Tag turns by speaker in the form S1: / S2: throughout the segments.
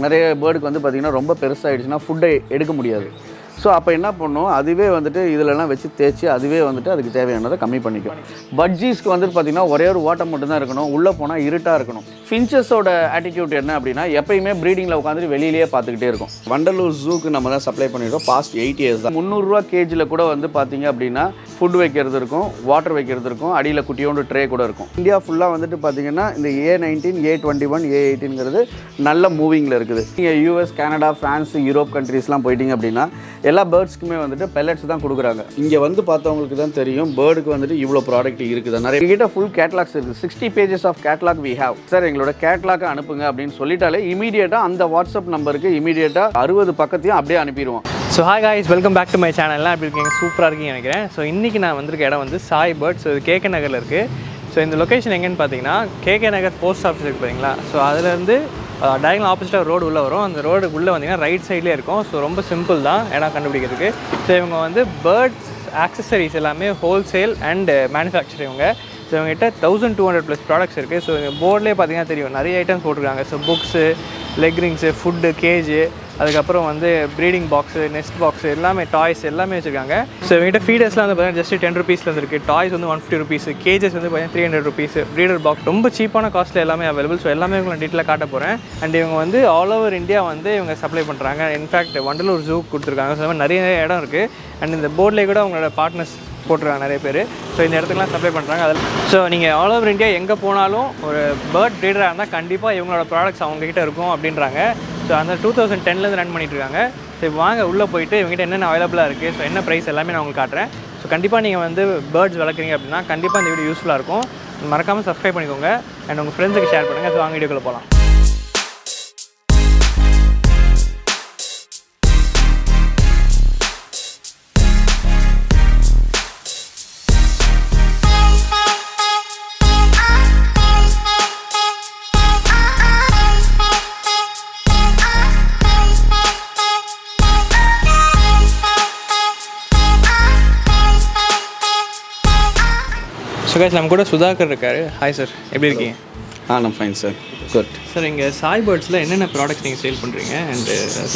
S1: நிறைய பேர்டுக்கு வந்து பார்த்திங்கன்னா ரொம்ப பெருசாகிடுச்சுன்னா ஃபுட்டை எடுக்க முடியாது. ஸோ அப்போ என்ன பண்ணணும், அதுவே வந்துட்டு இதிலலாம் வச்சு தேய்ச்சி அதுவே வந்துட்டு அதுக்கு தேவையானதை கம்மி பண்ணிக்கும். பட்ஜீஸ்க்கு வந்துட்டு பார்த்திங்கன்னா ஒரே ஒரு ஓட்டம் மட்டும்தான் இருக்கணும், உள்ளே போனால் இருட்டாக இருக்கணும். ஃபின்ச்சஸோட ஆட்டிடியூட் என்ன அப்படின்னா எப்பயுமே ப்ரீடிங்கில் உட்காந்துட்டு வெளியிலேயே பார்த்துக்கிட்டே இருக்கும். வண்டலூர் ஜூக்கு நம்ம தான் சப்ளை பண்ணியிருக்கோம். பாஸ்ட் 8 years தான். 300 ரூபா கேஜியில் கூட வந்து பார்த்திங்க அப்படின்னா ஃபுட் வைக்கிறது இருக்கும், வாட்டர் வைக்கிறது இருக்கும், அடியில் குட்டியோண்டு ட்ரே கூட இருக்கும். இந்தியா ஃபுல்லாக வந்துட்டு பார்த்திங்கன்னா இந்த A19, A21, A18ங்கிறது நல்ல மூவிங்கில் இருக்குது. நீங்கள் US, கனடா, ஃப்ரான்ஸ், யூரோப் கண்ட்ரீஸ்லாம் போயிட்டீங்க அப்படின்னா எல்லா பேர்ட்ஸ்க்குமே வந்துட்டு பெல்லட்ஸ் தான் கொடுக்குறாங்க. இங்கே வந்து பார்த்தவங்களுக்கு தான் தெரியும் பேர்டுக்கு வந்துட்டு இவ்வளோ ப்ராடக்ட் இருக்குது. நிறைய கிட்ட ஃபுல் கேட்லாக்ஸ் இருக்குது. 60 pages of catalogue we have. Sir எங்களோட கேட்லாக்கை அனுப்புங்க அப்படின்னு சொல்லிட்டாலே இமீடியட்டாக அந்த வாட்ஸ்அப் நம்பருக்கு இமீடியட்டாக 60 பக்கத்தையும் அப்படியே அனுப்பிடுவோம்.
S2: So hi guys, welcome back to my சேனல்லாம். எப்படி இருக்கீங்க? சூப்பராக இருக்கீங்க நினைக்கிறேன். ஸோ இன்றைக்கி நான் வந்திருக்க இடம் வந்து சாய் பேர்ட்ஸ். ஸோ இது KK நகரில் இருக்குது. ஸோ இந்த லொக்கேஷன் எங்கேன்னு பார்த்தீங்கன்னா KK நகர் போஸ்ட் ஆஃபீஸ் இருக்குது பார்த்தீங்களா. ஸோ அதுலேருந்து டயகனல் ஆப்போசிட்டாக ரோடு உள்ளே வரும். அந்த ரோடுக்கு உள்ளே வந்தீங்கன்னா ரைட் சைட்லேயே இருக்கும். ஸோ ரொம்ப சிம்பிள் தான் இடம் கண்டுபிடிக்கிறதுக்கு. ஸோ இவங்க வந்து பேர்ட்ஸ் ஆக்சசரிஸ் எல்லாமே ஹோல்சேல் அண்ட் மேனுஃபேக்சர் இவங்க. ஸோ இவங்ககிட்ட 1200+ ப்ராடக்ட்ஸ் இருக்குது. ஸோ இந்த போர்ட்லேயே பார்த்தீங்கன்னா தெரியும் நிறைய ஐட்டம்ஸ் போட்டிருக்காங்க. So books, leg rings, food, gauge, அதுக்கப்புறம் வந்து ப்ரீடிங் பாக்ஸு, நெஸ்ட் பாக்ஸு, எல்லாமே டாய்ஸ் எல்லாமே வச்சுருக்காங்க. ஸோ இவங்ககிட்ட ஃபீடர்ஸ்லாம் வந்து பார்த்தீங்கன்னா ஜஸ்ட் 10 rupeesல இருக்குது. டாய்ஸ் வந்து 150 rupees, கேஜஸ் வந்து பார்த்தீங்கன்னா 300 rupees, ப்ரீடர் பாக்ஸ் ரொம்ப சீப்பான காஸ்ட்டில் எல்லாமே அவைலபிள். ஸோ எல்லாமே உங்களுக்கு டீட்டெயிலாக காட்ட போகிறேன். அண்ட் இவங்க வந்து ஆல் ஓவர் இந்தியா வந்து இவங்க சப்ளை பண்ணுறாங்க. இன்ஃபேக்ட் வண்டலூர் ஜூ கொடுத்துருக்காங்க. ஸோ நிறைய இடம் இருக்குது. அண்ட் இந்த போர்ட்லேயே கூட அவங்களோட பார்ட்னர்ஸ் போட்டுருக்காங்க நிறைய பேர். ஸோ இந்த இடத்துக்குலாம் சப்ளை பண்ணுறாங்க. அதில் ஸோ நீங்கள் ஆல் ஓவர் இந்தியா எங்கே போனாலும் ஒரு பேர்ட் ப்ரீடராக இருந்தால் கண்டிப்பாக இவங்களோட ப்ராடக்ட்ஸ் அவங்ககிட்ட இருக்கும் அப்படின்றாங்க. ஸோ அந்த 2010லேருந்து ரன் பண்ணிட்டுருக்காங்க. ஸோ இப்போ வாங்க உள்ளே போயிட்டு இவங்ககிட்ட என்னென்ன அவைலபிளாக இருக்குது, ஸோ என்ன ப்ரைஸ் எல்லாமே நான் உங்களுக்கு காட்டுறேன். ஸோ கண்டிப்பாக நீங்கள் வந்து பேர்ட்ஸ் வளர்க்குறீங்க அப்படின்னா கண்டிப்பாக இந்த வீடியோ யூஸ்ஃபுல்லாக இருக்கும். மறக்காமல் சப்ஸ்கிரைப் பண்ணிக்கோங்க அண்ட் உங்கள் ஃப்ரெண்ட்ஸுக்கு ஷேர் பண்ணுங்கள். ஸோ வாங்க வீடியோக்குள்ளே போகலாம். ஸோ கைஸ், நம்ம கூட சுதாகர் இருக்கார். ஹாய் சார், எப்படி இருக்கீங்க?
S1: நான் ஃபைன் சார், குட்
S2: சார். இங்கே சாய் பேர்ட்ஸில் என்னென்ன ப்ராடக்ட்ஸ் நீங்கள் சேல் பண்ணுறீங்க அண்ட்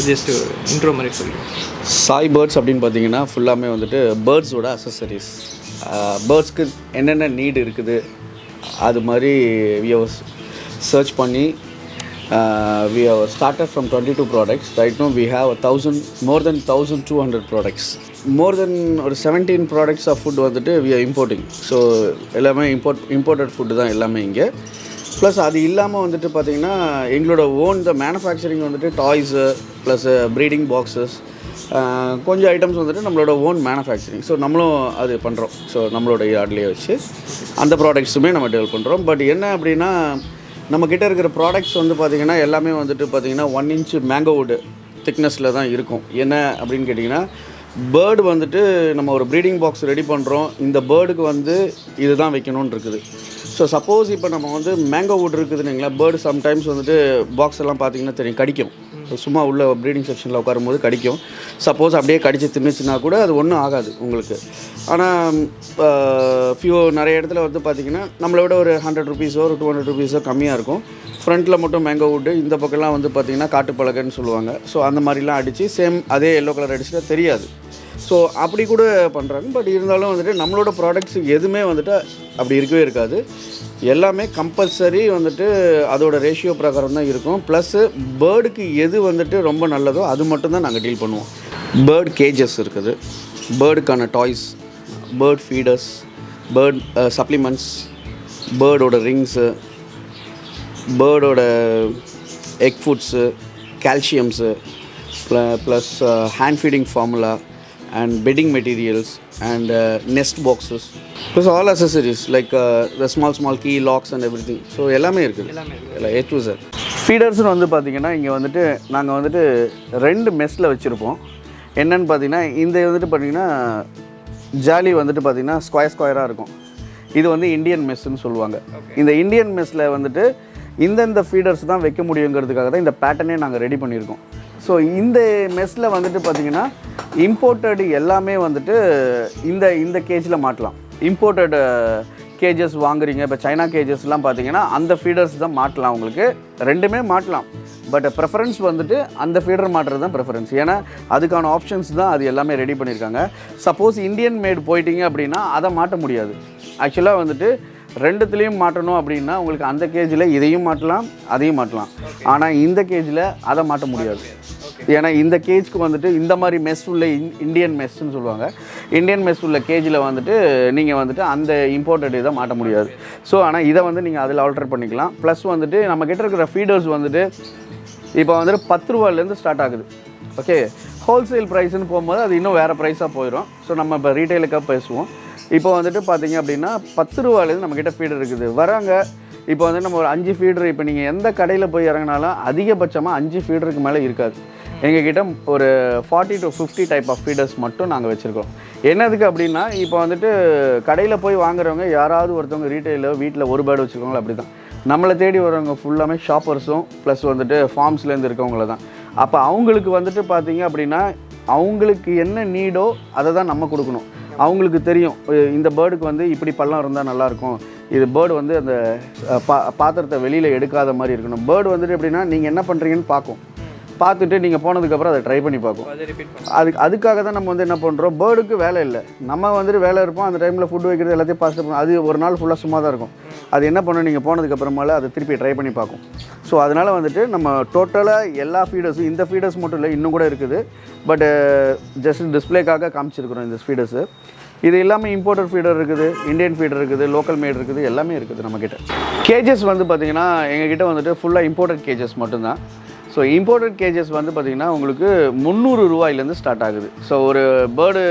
S2: ஜஸ்ட் இன்ட்ரோ மாதிரி சொல்லுங்கள்.
S1: சாய் பேர்ட்ஸ் அப்படின்னு பார்த்தீங்கன்னா ஃபுல்லாமே வந்துட்டு பேர்ட்ஸோட அசசரிஸ். பேர்ட்ஸ்க்கு என்னென்ன நீடு இருக்குது அது மாதிரி வி ஹவ் சர்ச் பண்ணி we have started from 22 products. Right now we have more than 1200 products. More than 17 products of food வந்துட்டு we are importing. ஸோ எல்லாமே imported food தான் எல்லாமே இங்கே. ப்ளஸ் அது இல்லாமல் வந்துட்டு பார்த்திங்கன்னா எங்களோட ஓன் த மேனுஃபேக்சரிங் வந்துட்டு டாய்ஸு ப்ளஸ் ப்ரீடிங் பாக்ஸஸ் கொஞ்சம் ஐட்டம்ஸ் வந்துட்டு நம்மளோட ஓன் மேனுஃபேக்சரிங். ஸோ நம்மளும் அது பண்ணுறோம். ஸோ நம்மளோட யார்ட்லேயே வச்சு அந்த ப்ராடக்ட்ஸுமே நம்ம டெவலப் பண்ணுறோம். பட் என்ன அப்படின்னா நம்மக்கிட்ட இருக்கிற ப்ராடக்ட்ஸ் வந்து பார்த்திங்கன்னா எல்லாமே வந்துட்டு பார்த்திங்கன்னா 1 inch மேங்கோ வுட் திக்னஸில் தான் இருக்கும். என்ன அப்படின்னு கேட்டிங்கன்னா பேர்டு வந்துட்டு நம்ம ஒரு ப்ரீடிங் பாக்ஸ் ரெடி பண்ணுறோம், இந்த பேர்டுக்கு வந்து இது தான் வைக்கணும்னு இருக்குது. ஸோ சப்போஸ் இப்போ நம்ம வந்து மேங்கோ வுட் இருக்குதுங்களா, பேர்டு சம்டைம்ஸ் வந்துட்டு பாக்ஸ் எல்லாம் பார்த்திங்கன்னா தெரியும் கடிக்கும். சும்மா உள்ள ப்ரீடிங் செக்ஷனில் உட்காரும்போது கடிக்கும். சப்போஸ் அப்படியே கடிச்சு தின்னுச்சுன்னா கூட அது ஒன்றும் ஆகாது உங்களுக்கு. ஆனால் நிறைய இடத்துல வந்து பார்த்திங்கன்னா நம்மளை விட ஒரு 100 rupees ஒரு 200 rupees கம்மியாக இருக்கும். ஃப்ரண்ட்டில் மட்டும் மேங்கோ வுட்டு, இந்த பக்கம்லாம் வந்து பார்த்திங்கன்னா காட்டுப்பலகைன்னு சொல்லுவாங்க. ஸோ அந்த மாதிரிலாம் அடித்து சேம் அதே எல்லோ கலர் அடிச்சுட்டா தெரியாது. ஸோ அப்படி கூட பண்ணுறாங்க. பட் இருந்தாலும் வந்துட்டு நம்மளோட ப்ராடக்ட்ஸ் எதுவுமே வந்துட்டு அப்படி இருக்கவே இருக்காது. எல்லாமே கம்பல்சரி வந்துட்டு அதோட ரேஷியோ பிரகாரம் தான் இருக்கும். ப்ளஸ்ஸு பேர்டுக்கு எது வந்துட்டு ரொம்ப நல்லதோ அது மட்டும்தான் நாங்கள் டீல் பண்ணுவோம். பேர்ட் கேஜஸ் இருக்குது, பேர்டுக்கான toys, bird feeders, bird supplements, பேர்டோட ரிங்ஸு, பேர்டோட egg foods, calciums, plus hand feeding formula and bedding materials and nest boxes plus all accessories like the small key locks and everything. So எல்லாமே இருக்குது, எல்லாம் A to Z. ஃபீடர்ஸ்னு வந்து பார்த்திங்கன்னா இங்கே வந்துட்டு நாங்கள் வந்துட்டு 2 மெஸ்ஸில் வச்சுருப்போம். என்னென்னு பார்த்தீங்கன்னா இந்த வந்துட்டு பார்த்திங்கன்னா ஜாலி வந்துட்டு பார்த்திங்கன்னா ஸ்கொயராக இருக்கும். இது வந்து இந்தியன் மெஸ்ஸுன்னு சொல்லுவாங்க. இந்த இந்தியன் மெஸ்ஸில் வந்துட்டு இந்தந்த ஃபீடர்ஸ் தான் வைக்க முடியுங்கிறதுக்காக தான் இந்த பேட்டர்னே நாங்கள் ரெடி பண்ணியிருக்கோம். ஸோ இந்த மெஸ்ஸில் வந்துட்டு பார்த்திங்கன்னா இம்போர்ட்டடு எல்லாமே வந்துட்டு இந்த கேஜில் மாட்டலாம். இம்போர்ட்டட் கேஜஸ் வாங்குறீங்க, இப்போ சைனா கேஜஸ்லாம் பார்த்தீங்கன்னா அந்த ஃபீடர்ஸ் தான் மாட்டலாம். உங்களுக்கு ரெண்டுமே மாட்டலாம். பட் ப்ரெஃபரன்ஸ் வந்துட்டு அந்த ஃபீடர் மாட்டுறது தான் ப்ரெஃபரன்ஸ். ஏன்னா அதுக்கான ஆப்ஷன்ஸ் தான் அது எல்லாமே ரெடி பண்ணியிருக்காங்க. சப்போஸ் இந்தியன் மேட் போயிட்டீங்க அப்படின்னா அதை மாட்ட முடியாது. ஆக்சுவலாக வந்துட்டு ரெண்டுத்துலேயும் மாட்டணும் அப்படின்னா உங்களுக்கு அந்த கேஜில் இதையும் மாட்டலாம் அதையும் மாட்டலாம். ஆனால் இந்த கேஜில் அதை மாட்ட முடியாது. ஏன்னா இந்த கேஜ்க்கு வந்துட்டு இந்த மாதிரி மெஸ் உள்ள இந்தியன் மெஸ்ன்னு சொல்லுவாங்க. இந்தியன் மெஸ் உள்ள கேஜில் வந்துட்டு நீங்கள் வந்துட்டு அந்த இம்போர்ட்டட் இதை மாட்ட முடியாது. ஸோ ஆனால் இதை வந்து நீங்கள் அதில் ஆல்டர் பண்ணிக்கலாம். ப்ளஸ் வந்துட்டு நம்மக்கிட்ட இருக்கிற ஃபீடர்ஸ் வந்துட்டு இப்போ வந்துட்டு 10 ரூபாயிலேருந்து ஸ்டார்ட் ஆகுது. ஓகே, ஹோல்சேல் ப்ரைஸ்ன்னு போகும்போது அது இன்னும் வேறு ப்ரைஸாக போயிடும். ஸோ நம்ம இப்போ ரீட்டைலுக்காக பேசுவோம். இப்போ வந்துட்டு பார்த்தீங்க அப்படின்னா 10 ரூபாயிலேருந்து நம்மக்கிட்ட ஃபீடர் இருக்குது வராங்க. இப்போ வந்து நம்ம ஒரு 5 ஃபீடர், இப்போ நீங்கள் எந்த கடையில் போய் இறங்கினாலும் அதிகபட்சமாக 5 ஃபீடருக்கு மேலே இருக்காது. எங்ககிட்ட ஒரு 40 to 50 டைப் ஆஃப் ஃபீடர்ஸ் மட்டும் நாங்கள் வச்சுருக்கோம். என்னதுக்கு அப்படின்னா இப்போ வந்துட்டு கடையில் போய் வாங்குறவங்க யாராவது ஒருத்தவங்க ரீட்டைலில் வீட்டில் ஒரு பேர்டு வச்சுருக்கவங்களோ அப்படி தான். நம்மளை தேடி வரவங்க ஃபுல்லாமே ஷாப்பர்ஸும் ப்ளஸ் வந்துட்டு ஃபார்ம்ஸ்லேருந்து இருக்கவங்கள தான். அப்போ அவங்களுக்கு வந்துட்டு பார்த்தீங்க அப்படின்னா அவங்களுக்கு என்ன நீடோ அதை தான் நம்ம கொடுக்கணும். அவங்களுக்கு தெரியும் இந்த பேர்டுக்கு வந்து இப்படி பள்ளம் இருந்தால் நல்லாயிருக்கும், இது பேர்டு வந்து அந்த பாத்திரத்தை வெளியில் எடுக்காத மாதிரி இருக்கணும். பேர்டு வந்துட்டு எப்படின்னா நீங்கள் என்ன பண்ணுறீங்கன்னு பார்த்துட்டு நீங்கள் போனதுக்கப்புறம் அதை ட்ரை பண்ணி பார்க்கும். அதுக்காக தான் நம்ம வந்து என்ன பண்ணுறோம், பேர்டுக்கு வேலை இல்லை, நம்ம வந்துட்டு வேலை இருப்போம். அந்த டைமில் ஃபுட் வைக்கிறது எல்லாத்தையும் பாஸ்ட் பண்ணுவோம். அது ஒரு நாள் ஃபுல்லாக சும்மா தான் இருக்கும். அது என்ன பண்ணணும், நீங்கள் போனதுக்கப்புறமால அதை திருப்பி ட்ரை பண்ணி பார்க்கும். ஸோ அதனால் வந்துட்டு நம்ம டோட்டலாக எல்லா ஃபீடர்ஸும், இந்த ஃபீடர்ஸ் மட்டும் இல்லை இன்னும் கூட இருக்குது, பட் ஜஸ்ட் டிஸ்பிளேக்காக காமிச்சிருக்கிறோம் இந்த ஃபீடர்ஸு. இது எல்லாமே இம்போர்ட்டட் ஃபீடர் இருக்குது, இந்தியன் ஃபீடர் இருக்குது, லோக்கல் மேட் இருக்குது, எல்லாமே இருக்குது நம்மக்கிட்ட. கேஜஸ் வந்து பார்த்திங்கன்னா எங்ககிட்ட வந்துட்டு ஃபுல்லாக இம்போர்ட்டட் கேஜஸ் மட்டும்தான். ஸோ இம்போர்ட்டட் கேஜஸ் வந்து பார்த்திங்கன்னா உங்களுக்கு 300 ரூபாயிலேருந்து ஸ்டார்ட் ஆகுது. ஸோ ஒரு பேர்டு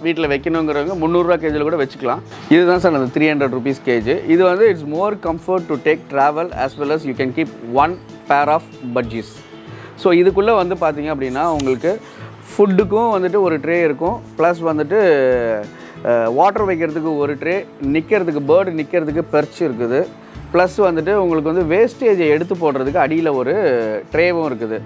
S1: வீட்டில் வைக்கணுங்கிறவங்க 300 ரூபா கேஜில் கூட வச்சுக்கலாம். இதுதான் சார் அந்த 300 rupees கேஜ். இது வந்து it's more comfort to take travel as well as you can keep 1 pair of budgies. So இதுக்குள்ளே வந்து பார்த்திங்க அப்படின்னா உங்களுக்கு ஃபுட்டுக்கும் வந்துட்டு ஒரு ட்ரே இருக்கும், ப்ளஸ் வந்துட்டு வாட்டர் வைக்கிறதுக்கு ஒரு ட்ரே, நிற்கிறதுக்கு பேர்டு நிற்கிறதுக்கு பெர்ச் இருக்குது, ப்ளஸ் வந்துட்டு உங்களுக்கு வந்து வேஸ்டேஜை எடுத்து போடுறதுக்கு அடியில் ஒரு ட்ரேவும் இருக்குது.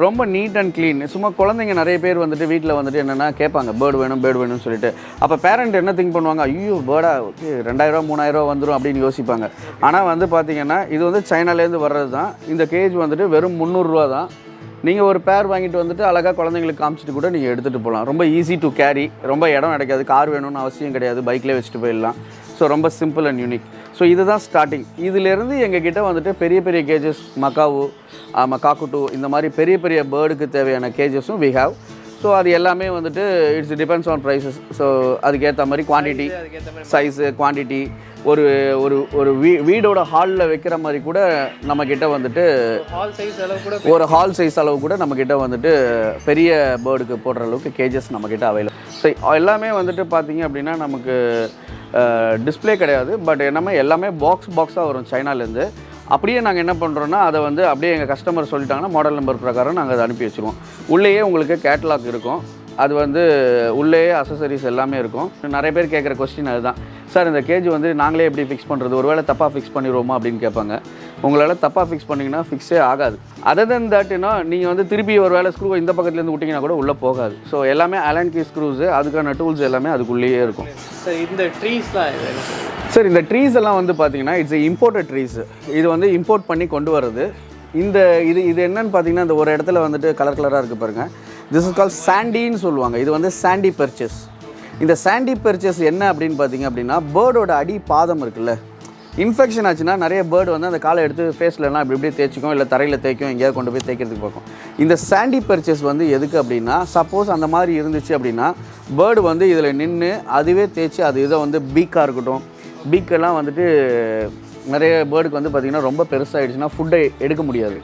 S1: ரொம்ப நீட் அண்ட் க்ளீன். சும்மா குழந்தைங்க நிறைய பேர் வந்துட்டு வீட்டில் வந்துட்டு என்னென்னா கேட்பாங்க பேர்டு வேணும்னு சொல்லிட்டு. அப்போ பேரண்ட் என்ன திங்க் பண்ணுவாங்க, ஐயோ பேர்டா 2000 3000 வந்துடும் அப்படின்னு யோசிப்பாங்க. ஆனால் வந்து பார்த்திங்கன்னா இது வந்து சைனாலேருந்து வர்றது தான். இந்த கேஜ் வந்துட்டு வெறும் 300 ரூபா தான். நீங்கள் ஒரு பேர் வாங்கிட்டு வந்துட்டு அழகாக குழந்தைங்களுக்கு காமிச்சிட்டு கூட நீங்கள் எடுத்துகிட்டு போகலாம். ரொம்ப ஈஸி டு கேரி, ரொம்ப இடம் கிடைக்காது, கார் வேணும்னு அவசியம் கிடையாது, பைக்லேயே வச்சுட்டு போயிடலாம். ஸோ ரொம்ப சிம்பிள் அண்ட் யூனிக். ஸோ இதுதான் ஸ்டார்டிங். இதிலேருந்து எங்ககிட்ட வந்துட்டு பெரிய பெரிய கேஜஸ், மக்காவு, காக்குட்டு, இந்த மாதிரி பெரிய பெரிய பேர்டுக்கு தேவையான கேஜஸும் வி ஹேவ். ஸோ அது எல்லாமே வந்துட்டு it's depends on prices. So அதுக்கேற்ற மாதிரி குவான்டிட்டி, சைஸு, குவான்டிட்டி, ஒரு ஒரு ஒரு வீடோட ஹாலில் வைக்கிற மாதிரி கூட நம்மக்கிட்ட வந்துட்டு ஒரு ஹால் சைஸ் அளவு கூட நம்மக்கிட்ட வந்துட்டு பெரிய பேர்டுக்கு போடுற அளவுக்கு கேஜஸ் நம்மக்கிட்ட அவைலபிள். ஸோ எல்லாமே வந்துட்டு பார்த்திங்க அப்படின்னா நமக்கு டிஸ்பிளே கிடையாது, பட் எல்லாமே பாக்ஸாக வரும் சைனாலேருந்து. அப்படியே நாங்கள் என்ன பண்ணுறோன்னா அதை வந்து அப்படியே எங்கள் கஸ்டமர் சொல்லிட்டாங்கன்னா மாடல் நம்பர் பிரகாரம் நாங்கள் அதை அனுப்பி வச்சுருவோம். உள்ளேயே உங்களுக்கு கேட்டலாக் இருக்கும், அது வந்து உள்ளேயே அசசரிஸ் எல்லாமே இருக்கும். நிறைய பேர் கேட்குற கொஸ்டின் அதுதான், சார் இந்த கேஜ் வந்து நாங்களே எப்படி ஃபிக்ஸ் பண்ணுறது, ஒரு வேளை தப்பாக ஃபிக்ஸ் பண்ணிடுவோமா அப்படின்னு கேட்பாங்க. உங்களால் தப்பாக ஃபிக்ஸ் பண்ணிங்கன்னா ஃபிக்ஸே ஆகாது. அதர் தென் தட்னா நீங்கள் வந்து திருப்பி ஒரு வேளை ஸ்க்ரூ இந்த பக்கத்துலேருந்து விட்டிங்கன்னா கூட உள்ளே போகாது. ஸோ எல்லாமே அலன் கீ ஸ்க்ரூஸு, அதுக்கான டூல்ஸ் எல்லாமே அதுக்குள்ளேயே இருக்கும்.
S2: சார் இந்த ட்ரீஸ்லாம்
S1: சார் இந்த ட்ரீஸ் எல்லாம் வந்து பார்த்தீங்கன்னா இட்ஸ் இம்போர்ட்டட் ட்ரீஸ். இது வந்து இம்போர்ட் பண்ணி கொண்டு வர்றது. இந்த இது என்னன்னு பார்த்தீங்கன்னா இந்த ஒரு இடத்துல வந்துட்டு கலர் கலராக இருக்குது பாருங்கள், திஸ் இஸ் கால் சாண்டின்னு சொல்லுவாங்க. இது வந்து சாண்டி பெர்ச்சஸ். இந்த சாண்டி பெர்ச்சஸ் என்ன அப்படின்னு பார்த்தீங்க அப்படின்னா பேர்டோட அடி பாதம் இருக்குல்ல, இன்ஃபெக்ஷன் ஆச்சுன்னா நிறைய பேர்டு வந்து அந்த காலை எடுத்து ஃபேஸ்லலாம் இப்படி தேய்ச்சிக்கும், இல்லை தரையில் தேய்க்கும், எங்கேயாவது கொண்டு போய் தேய்க்கிறதுக்கு பார்க்கும். இந்த சாண்டி பெர்ச்சஸ் வந்து எதுக்கு அப்படின்னா, சப்போஸ் அந்த மாதிரி இருந்துச்சு அப்படின்னா பேர்டு வந்து இதில் நின்று அதுவே தேய்ச்சி அது இதை வந்து பீக்காக இருக்கட்டும், பீக்கெல்லாம் வந்துட்டு நிறைய பேர்டுக்கு வந்து பார்த்திங்கன்னா ரொம்ப பெருசாகிடுச்சுன்னா ஃபுட்டை எடுக்க முடியாது.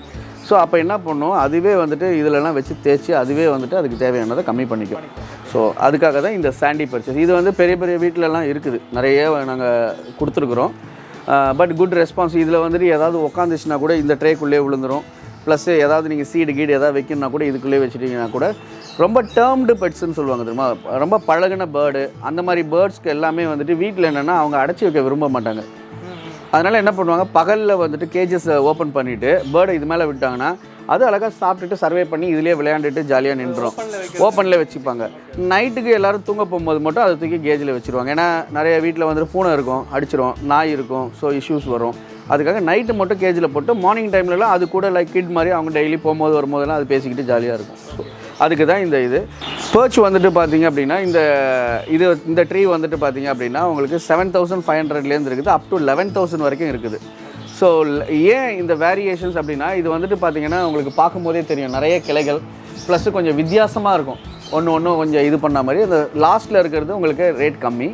S1: ஸோ அப்போ என்ன பண்ணோம், அதுவே வந்துட்டு இதிலலாம் வச்சு தேய்ச்சி அதுவே வந்துட்டு அதுக்கு தேவையானதை கம்மி பண்ணிக்கும். ஸோ அதுக்காக தான் இந்த சாண்டி பர்ச்சேஸ். இது வந்து பெரிய பெரிய வீட்டிலலாம் இருக்குது, நிறைய நாங்கள் கொடுத்துருக்குறோம். But good response. இதில் வந்துட்டு ஏதாவது உட்காந்துச்சுன்னா கூட இந்த ட்ரேக்குள்ளே விழுந்துடும். ப்ளஸ் ஏதாவது நீங்கள் சீடு கீடு ஏதாவது வைக்கணுன்னா கூட இதுக்குள்ளே வச்சுட்டிங்கன்னா கூட ரொம்ப டேர்ம்டு பெட்ஸ்ன்னு சொல்லுவாங்க தெரியுமா, ரொம்ப பழகின பேர்டு. அந்த மாதிரி பேர்ட்ஸ்க்கு எல்லாமே வந்துட்டு வீட்டில் என்னென்னா அவங்க அடைச்சி வைக்க விரும்ப மாட்டாங்க. அதனால் என்ன பண்ணுவாங்க, பகலில் வந்துட்டு கேஜஸை ஓப்பன் பண்ணிவிட்டு பேர்டை இது மேலே விட்டாங்கன்னா அது அழகாக சாப்பிட்டுட்டு சர்வே பண்ணி இதிலே விளையாண்டுட்டு ஜாலியாக நின்றுடும். ஓப்பனில் வச்சுப்பாங்க. நைட்டுக்கு எல்லோரும் தூங்க போகும்போது மட்டும் அதை தூக்கி கேஜில் வச்சுருவாங்க. ஏன்னா நிறைய வீட்டில் வந்துட்டு பூனை இருக்கும், அடிச்சிடும், நாய் இருக்கும், ஸோ இஷ்யூஸ் வரும். அதுக்காக நைட்டு மட்டும் கேஜில் போட்டு மார்னிங் டைம்லலாம் அது கூட லைக் கிட் மாதிரி அவங்க டெய்லி போகும்போது வரும்போதெல்லாம் அது பேசிக்கிட்டு ஜாலியாக இருக்கும். ஸோ அதுக்கு தான் இது பேர்ச் வந்துட்டு பார்த்தீங்க அப்படின்னா இந்த ட்ரீ வந்துட்டு பார்த்தீங்க அப்படின்னா உங்களுக்கு 7,500லேருந்து இருக்குது அப் டு 11,000 வரைக்கும் இருக்குது. ஸோ ஏன் இந்த வேரியேஷன்ஸ் அப்படின்னா இது வந்துட்டு பார்த்தீங்கன்னா உங்களுக்கு பார்க்கும்போதே தெரியும் நிறைய கிளைகள் ப்ளஸ் கொஞ்சம் வித்தியாசமாக இருக்கும். ஒன்று கொஞ்சம் இது பண்ண மாதிரி அந்த லாஸ்ட்டில் இருக்கிறது உங்களுக்கு ரேட் கம்மி.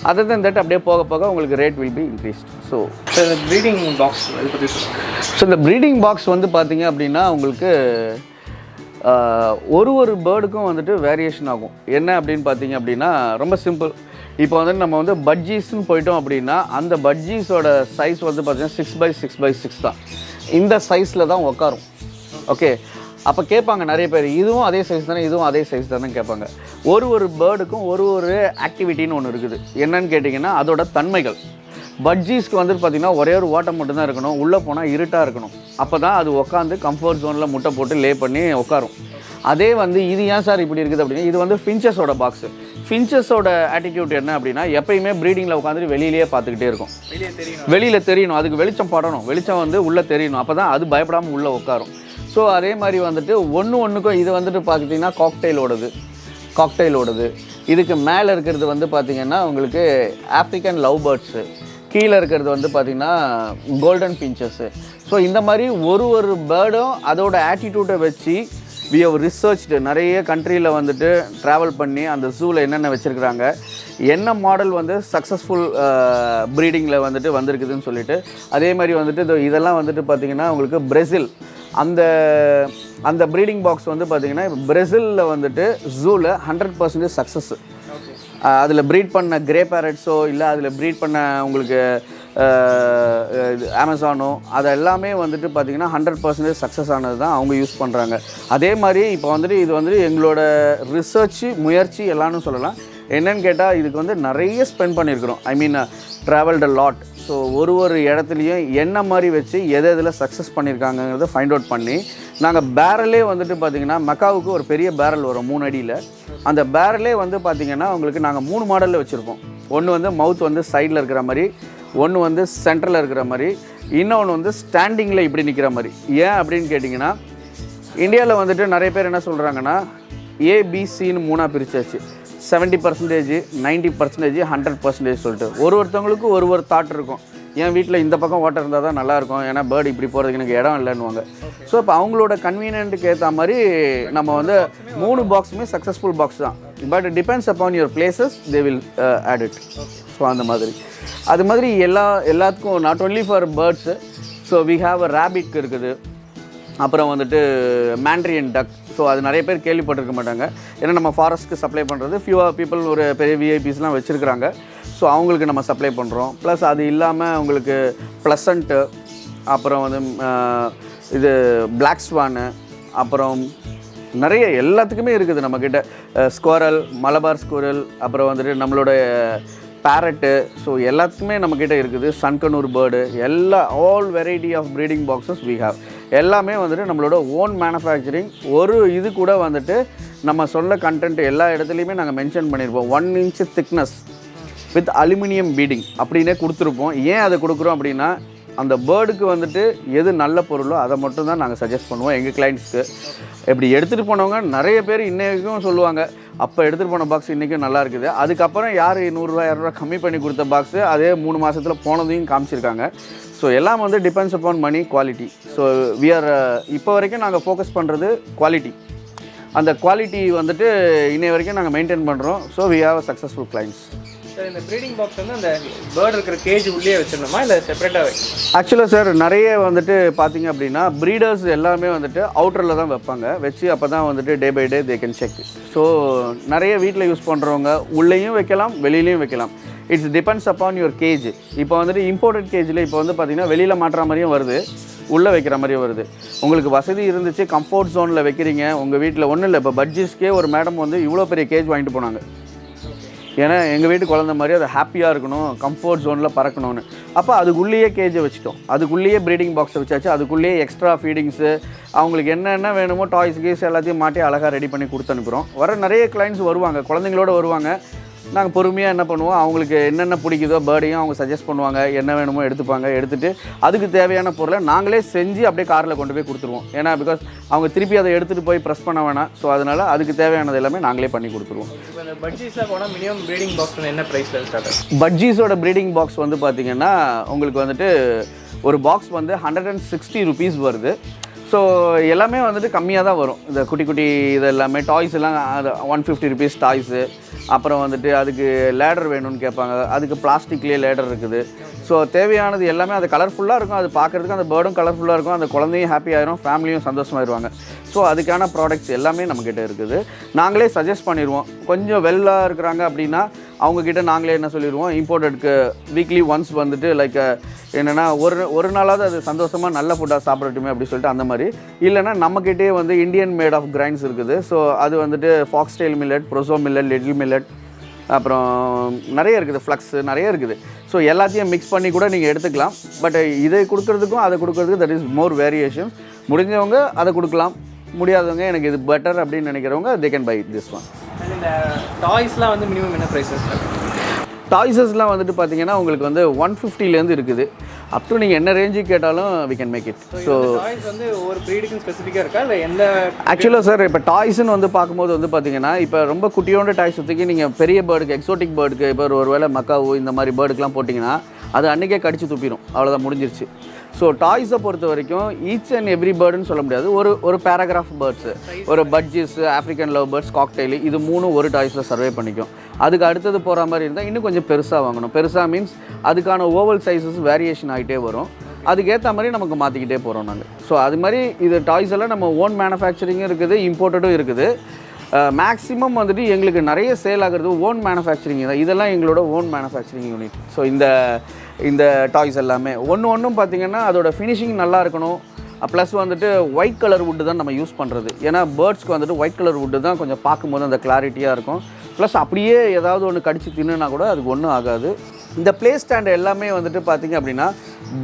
S1: அதர் தென் தட் அப்படியே போக போக உங்களுக்கு rate will be increased. So
S2: இந்த ப்ரீடிங் பாக்ஸ் அதை பற்றி சொல்லுங்கள்.
S1: ஸோ இந்த ப்ரீடிங் பாக்ஸ் வந்து பார்த்தீங்க அப்படின்னா உங்களுக்கு ஒரு பேர்டுக்கும் வந்துட்டு வேரியேஷன் ஆகும். என்ன அப்படின்னு பார்த்தீங்க அப்படின்னா ரொம்ப சிம்பிள். இப்போ வந்துட்டு நம்ம வந்து பட்ஜீஸ்ன்னு போயிட்டோம் அப்படின்னா அந்த பட்ஜீஸோட சைஸ் வந்து பார்த்தீங்கன்னா 6x6x6 தான். இந்த சைஸில் தான் உட்காரும். ஓகே, அப்போ கேட்பாங்க நிறைய பேர், இதுவும் அதே சைஸ் தானே, இதுவும் அதே சைஸ் தானே கேட்பாங்க. ஒரு பேர்டுக்கும் ஒரு ஆக்டிவிட்டின்னு ஒன்று இருக்குது. என்னன்னு கேட்டிங்கன்னா அதோட தன்மைகள். பட்ஜீஸ்க்கு வந்துட்டு பார்த்திங்கன்னா ஒரே ஒரு ஓட்டம் மட்டும்தான் இருக்கணும், உள்ளே போனால் இருட்டாக இருக்கணும். அப்போ தான் அது உட்காந்து கம்ஃபர்ட் ஜோனில் முட்டை போட்டு லே பண்ணி உட்காரும். அதே வந்து இது ஏன் சார் இப்படி இருக்குது அப்படின்னா இது வந்து ஃபின்ச்சஸோட பாக்ஸு. ஃபின்ச்சஸோட ஆட்டிடியூட் என்ன அப்படின்னா எப்பயுமே ப்ரீடிங்கில் உட்காந்துட்டு வெளியிலேயே பார்த்துக்கிட்டே இருக்கும். வெளியில் தெரியணும், அதுக்கு வெளிச்சம் படணும், வெளிச்சம் வந்து உள்ளே தெரியணும், அப்போ தான் அது பயப்படாமல் உள்ளே உட்காரும். ஸோ அதே மாதிரி வந்துட்டு ஒன்றுக்கும் இது வந்துட்டு பார்த்திங்கன்னா காக்டெயிலோடது. இதுக்கு மேலே இருக்கிறது வந்து பார்த்திங்கன்னா உங்களுக்கு ஆஃப்ரிக்கன் லவ் பேர்ட்ஸு, கீழே இருக்கிறது வந்து பார்த்திங்கன்னா கோல்டன் ஃபின்ச்சஸ்ஸு. ஸோ இந்த மாதிரி ஒரு பேர்டும் அதோட ஆட்டிடியூட்டை வச்சு வி ஹவ் ரிசர்ச்டு. நிறைய கண்ட்ரியில் வந்துட்டு ட்ராவல் பண்ணி அந்த ஜூவில் என்னென்ன வச்சுருக்குறாங்க, என்ன மாடல் வந்து சக்ஸஸ்ஃபுல் ப்ரீடிங்கில் வந்துட்டு வந்திருக்குதுன்னு சொல்லிட்டு. அதே மாதிரி வந்துட்டு இதெல்லாம் வந்துட்டு பார்த்திங்கன்னா உங்களுக்கு பிரேசில் அந்த ப்ரீடிங் பாக்ஸ் வந்து பார்த்திங்கன்னா பிரேசிலில் வந்துட்டு ஜூவில் 100% சக்ஸஸ். அதில் ப்ரீட் பண்ண கிரே பேரட்ஸோ இல்லை அதில் ப்ரீட் பண்ண உங்களுக்கு அமேசானோ அது எல்லாமே வந்துட்டு பார்த்திங்கன்னா 100% சக்ஸஸ் ஆனது தான் அவங்க யூஸ் பண்ணுறாங்க. அதே மாதிரி இப்போ வந்துட்டு இது வந்துட்டு எங்களோட ரிசர்ச்சு முயற்சி எல்லாம்னு சொல்லலாம். என்னன்னு கேட்டால் இதுக்கு வந்து நிறைய ஸ்பெண்ட் பண்ணியிருக்கிறோம். ஐ மீன் ட்ராவல்டு லாட். ஸோ ஒரு இடத்துலையும் என்ன மாதிரி வச்சு எதில் சக்ஸஸ் பண்ணியிருக்காங்கிறத ஃபைண்ட் அவுட் பண்ணி நாங்கள் பேரலே வந்துட்டு பார்த்திங்கன்னா மக்காவுக்கு ஒரு பெரிய பேரல் வரும் 3 அடியில். அந்த பேரலே வந்து பார்த்திங்கன்னா உங்களுக்கு நாங்கள் 3 மாடலில் வச்சுருப்போம். ஒன்று வந்து மவுத் வந்து சைடில் இருக்கிற மாதிரி, ஒன்று வந்து சென்டரில் இருக்கிற மாதிரி, இன்னொன்று வந்து ஸ்டாண்டிங்கில் இப்படி நிற்கிற மாதிரி. ஏன் அப்படின்னு கேட்டிங்கன்னா இந்தியாவில் வந்துட்டு நிறைய பேர் என்ன சொல்கிறாங்கன்னா ஏபிசின்னு 3ஆக பிரிச்சாச்சு. 70%, 90%, 100% சொல்லிட்டு ஒருத்தவங்களுக்கு ஒரு தாட் இருக்கும். என் வீட்டில் இந்த பக்கம் வாட்டர் இருந்தால் தான் நல்லாயிருக்கும், ஏன்னா பேர்டு இப்படி போகிறதுக்கு எனக்கு இடம் இல்லைன்னுவாங்க. ஸோ இப்போ அவங்களோட கன்வீனியன்ட்டுக்கு ஏற்ற மாதிரி நம்ம வந்து 3 பாக்ஸுமே சக்ஸஸ்ஃபுல் பாக்ஸ் தான். But depends upon your places they will add it. So அந்த மாதிரி அது மாதிரி எல்லாத்துக்கும் not only for birds. So we have a rabbit இருக்குது, அப்புறம் வந்துட்டு மேண்ட்ரியன் டக். ஸோ அது நிறைய பேர் கேள்விப்பட்டிருக்க மாட்டாங்க. ஏன்னா நம்ம ஃபாரஸ்ட்டுக்கு சப்ளை பண்ணுறது ஃபியூஆர் பீப்புள் ஒரு பெரிய விஐபிஸ்லாம் வச்சுருக்குறாங்க. ஸோ அவங்களுக்கு நம்ம சப்ளை பண்ணுறோம். ப்ளஸ் அது இல்லாமல் உங்களுக்கு ப்ளசண்ட்டு, அப்புறம் வந்து இது பிளாக் ஸ்வானு, அப்புறம் நிறைய எல்லாத்துக்குமே இருக்குது நம்மக்கிட்ட. ஸ்குவரல், மலபார் ஸ்குவரல், அப்புறம் வந்துட்டு நம்மளோட பேரட்டு. ஸோ எல்லாத்துக்குமே நம்மக்கிட்ட இருக்குது. Sun conure bird, all variety of breeding boxes we have. எல்லாமே வந்துட்டு நம்மளோட ஓன் மேனுஃபேக்சரிங். இது கூட வந்துட்டு நம்ம சொல்ல கண்டென்ட் எல்லா இடத்துலையுமே நாங்கள் மென்ஷன் பண்ணியிருப்போம். 1 inch thickness with aluminium feeding அப்படின்னே கொடுத்துருப்போம். ஏன் அதை கொடுக்குறோம் அப்படின்னா அந்த பேர்டுக்கு வந்துட்டு எது நல்ல பொருளோ அதை மட்டும் தான் நாங்கள் சஜஸ்ட் பண்ணுவோம் எங்கள் கிளைண்ட்ஸ்க்கு. இப்படி எடுத்துகிட்டு போனவங்க நிறைய பேர் இன்றைக்கும் சொல்லுவாங்க, அப்போ எடுத்துகிட்டு போன பாக்ஸ் இன்றைக்கும் நல்லா இருக்குது. அதுக்கப்புறம் யார் 100 ரூபா 200 ரூபா கம்மி பண்ணி கொடுத்த பாக்ஸு அதே 3 மாதத்தில் போனதையும் காமிச்சிருக்காங்க. ஸோ எல்லாம் வந்து depends upon money, quality. So இப்போ வரைக்கும் நாங்கள் ஃபோக்கஸ் பண்ணுறது குவாலிட்டி. அந்த குவாலிட்டி வந்துட்டு இன்னை வரைக்கும் நாங்கள் மெயின்டைன் பண்ணுறோம். So we have a successful clients.
S2: Sir இந்த ப்ரீடிங் பாக்ஸ் வந்து அந்த பேர்டு இருக்கிற கேஜ் உள்ளே வச்சிடணுமா இல்லை செப்பரேட்டாக வைக்கணும்?
S1: ஆக்சுவலாக சார் நிறைய வந்துட்டு பார்த்தீங்க அப்படின்னா ப்ரீடர்ஸ் எல்லாமே வந்துட்டு அவுட்டரில் தான் வைப்பாங்க. வச்சு அப்போ தான் வந்துட்டு day by day they can check. So நிறைய வீட்டில் யூஸ் பண்ணுறவங்க உள்ளேயும் வைக்கலாம், வெளியிலையும் வைக்கலாம். It's depends upon your cage. இப்போ வந்துட்டு இம்போர்ட்டட் கேஜில் இப்போ வந்து பார்த்திங்கன்னா வெளியில் மாட்டுற மாதிரியும் வருது, உள்ளே வைக்கிற மாதிரியும் வருது. உங்களுக்கு வசதி இருந்துச்சு, கம்ஃபர்ட் ஜோனில் வைக்கிறீங்க உங்கள் வீட்டில். ஒன்றும் இல்லை, இப்போ பட்ஜெட்ஸ்க்கே ஒரு மேடம் வந்து இவ்வளோ பெரிய கேஜ் வாங்கிட்டு போனாங்க. ஏன்னா எங்கள் வீட்டு குழந்த மாதிரி அதை ஹாப்பியாக இருக்கணும், கம்ஃபர்ட் ஜோனில் பறக்கணும்னு. அப்போ அதுக்குள்ளேயே கேஜை வச்சுட்டோம், அதுக்குள்ளேயே ப்ரீடிங் பாக்ஸை வச்சாச்சு, அதுக்குள்ளேயே எக்ஸ்ட்ரா ஃபீடிங்ஸு அவங்களுக்கு என்னென்ன வேணுமோ டாய்ஸ் கீஸ் எல்லாத்தையும் மாட்டி அழகாக ரெடி பண்ணி கொடுத்து அனுப்புகிறோம். வர நிறைய கிளைண்ட்ஸ் வருவாங்க, குழந்தைங்களோட வருவாங்க. நாங்கள் பொறுமையாக என்ன பண்ணுவோம், அவங்களுக்கு என்னென்ன பிடிக்குதோ பேர்டையும் அவங்க சஜஸ்ட் பண்ணுவாங்க, என்ன வேணுமோ எடுத்துப்பாங்க. எடுத்துகிட்டு அதுக்கு தேவையான பொருளை நாங்களே செஞ்சு அப்படியே காரில் கொண்டு போய் கொடுத்துருவோம். ஏன்னா பிகாஸ் அவங்க திருப்பி அதை எடுத்துகிட்டு போய் ப்ரெஸ் பண்ண வேணாம். ஸோ அதனால் அதுக்கு தேவையானது எல்லாமே நாங்களே பண்ணி கொடுத்துருவோம்.
S2: இப்போ இந்த பட்ஜீஸில் போனால் மினிமம் ப்ரீடிங் பாக்ஸ் என்ன ப்ரைஸில் ஸ்டார்ட் ஆகும்?
S1: பட்ஜீஸோட ப்ரீடிங் பாக்ஸ் வந்து பார்த்திங்கன்னா உங்களுக்கு வந்துட்டு ஒரு பாக்ஸ் வந்து 160 rupees வருது. ஸோ எல்லாமே வந்துட்டு கம்மியாக தான் வரும். இந்த குட்டி குட்டி இது எல்லாமே டாய்ஸ் எல்லாம் 150 rupees டாய்ஸு. அப்புறம் வந்துட்டு அதுக்கு லேடர் வேணும்னு கேட்பாங்க, அதுக்கு பிளாஸ்டிக்லேயே லேடர் இருக்குது. ஸோ தேவையானது எல்லாமே அது கலர்ஃபுல்லாக இருக்கும். அது பார்க்குறதுக்கு அந்த பேர்டும் கலர்ஃபுல்லாக இருக்கும், அந்த குழந்தையும் ஹாப்பி ஆயிரும், ஃபேமிலியும் சந்தோஷமாயிருவாங்க. ஸோ அதுக்கான ப்ராடக்ட்ஸ் எல்லாமே நம்மக்கிட்ட இருக்குது. நாங்களே சஜஸ்ட் பண்ணிடுவோம். கொஞ்சம் வெல்லாக இருக்கிறாங்க அப்படின்னா அவங்கக்கிட்ட நாங்களே என்ன சொல்லிடுவோம், இம்போர்ட்டடுக்கு வீக்லி ஒன்ஸ் வந்துட்டு லைக் என்னென்னா ஒரு நாளாவது அது சந்தோஷமாக நல்ல ஃபுட்டாக சாப்பிடட்டுமே அப்படி சொல்லிட்டு அந்த மாதிரி. இல்லைனா நம்மக்கிட்டே வந்து இந்தியன் மேட் ஆஃப் கிரைன்ஸ் இருக்குது. ஸோ அது வந்துட்டு foxtail millet, proso millet, little millet, அப்புறம் நிறைய இருக்குது, ஃப்ளக்ஸு நிறைய இருக்குது. ஸோ எல்லாத்தையும் மிக்ஸ் பண்ணி கூட நீங்கள் எடுத்துக்கலாம். பட் இதை கொடுக்குறதுக்கும் அதை கொடுக்குறதுக்கு தட் இஸ் மோர் வேரியேஷன்ஸ். முடிஞ்சவங்க அதை கொடுக்கலாம், முடியாதவங்க எனக்கு இது பெட்டர் அப்படின்னு நினைக்கிறவங்க they can buy this one.
S2: இந்த டாய்ஸ்லாம் வந்து மினிமம் என்ன ப்ரைஸஸ்?
S1: டாய்ஸஸ்லாம் வந்துட்டு பார்த்தீங்கன்னா உங்களுக்கு வந்து 150லேருந்து இருக்குது. அப் டு நீங்கள் என்ன ரேஞ்சுக்கு கேட்டாலும் we can make it. So
S2: toys வந்து ஒவ்வொரு ப்ரீடுக்கும் ஸ்பெசிஃபிக்காக இருக்கா இல்லை எந்த?
S1: ஆக்சுவலாக சார் இப்போ டாய்ஸ்ன்னு வந்து பார்க்கும்போது வந்து பார்த்தீங்கன்னா இப்போ ரொம்ப குட்டியோட டாய்ஸ் சுற்றிக்கு நீங்கள் பெரிய பேர்டுக்கு, எக்ஸோட்டிக் பேர்டுக்கு, இப்போ ஒரு வேளை மக்காவோ இந்த மாதிரி பேர்டுக்கெலாம் போட்டிங்கன்னா அது அன்றைக்கே கடிச்சு துப்பிடும், அவ்வளோதான், முடிஞ்சிருச்சு. ஸோ டாய்ஸை பொறுத்த வரைக்கும் ஈச் அண்ட் எவ்ரி பேர்டுன்னு சொல்ல முடியாது. ஒரு பேராகிராஃப் பேர்ட்ஸு, ஒரு budgies, African love birds, cocktail, இது 3 ஒரு டாய்ஸில் சர்வே பண்ணிக்கும். அதுக்கு அடுத்தது போகிற மாதிரி இருந்தால் இன்னும் கொஞ்சம் பெருசாக வாங்கணும். பெருசாக மீன்ஸ் அதுக்கான ஓவல் சைஸஸ் வேரியேஷன் ஆகிட்டே வரும். அதுக்கேற்ற மாதிரி நமக்கு மாற்றிக்கிட்டே போகிறோம் நாங்கள். ஸோ அது மாதிரி இது டாய்ஸ் எல்லாம் நம்ம ஓன் மேனுஃபேக்சரிங்கும் இருக்குது, இம்போர்ட்டடும் இருக்குது. மேக்ஸிமம் வந்துட்டு எங்களுக்கு நிறைய சேல் ஆகிறது ஓன் மேனுஃபேக்சரிங் தான். இதெல்லாம் எங்களோட ஓன் மேனுஃபேக்சரிங் யூனிட். ஸோ இந்த டாய்ஸ் எல்லாமே ஒன்றும் பார்த்திங்கன்னா அதோட ஃபினிஷிங் நல்லா இருக்கணும். ப்ளஸ் வந்துட்டு ஒயிட் கலர் வுட்டு தான் நம்ம யூஸ் பண்ணுறது. ஏன்னா பேர்ட்ஸ்க்கு வந்துட்டு ஒயிட் கலர் வுட்டு தான் கொஞ்சம் பார்க்கும்போது அந்த கிளாரிட்டியாக இருக்கும். ப்ளஸ் அப்படியே ஏதாவது ஒன்று கடிச்சு தின்னுனா கூட அதுக்கு ஒன்றும் ஆகாது. இந்த ப்ளே ஸ்டாண்ட் எல்லாமே வந்துட்டு பார்த்திங்க அப்படின்னா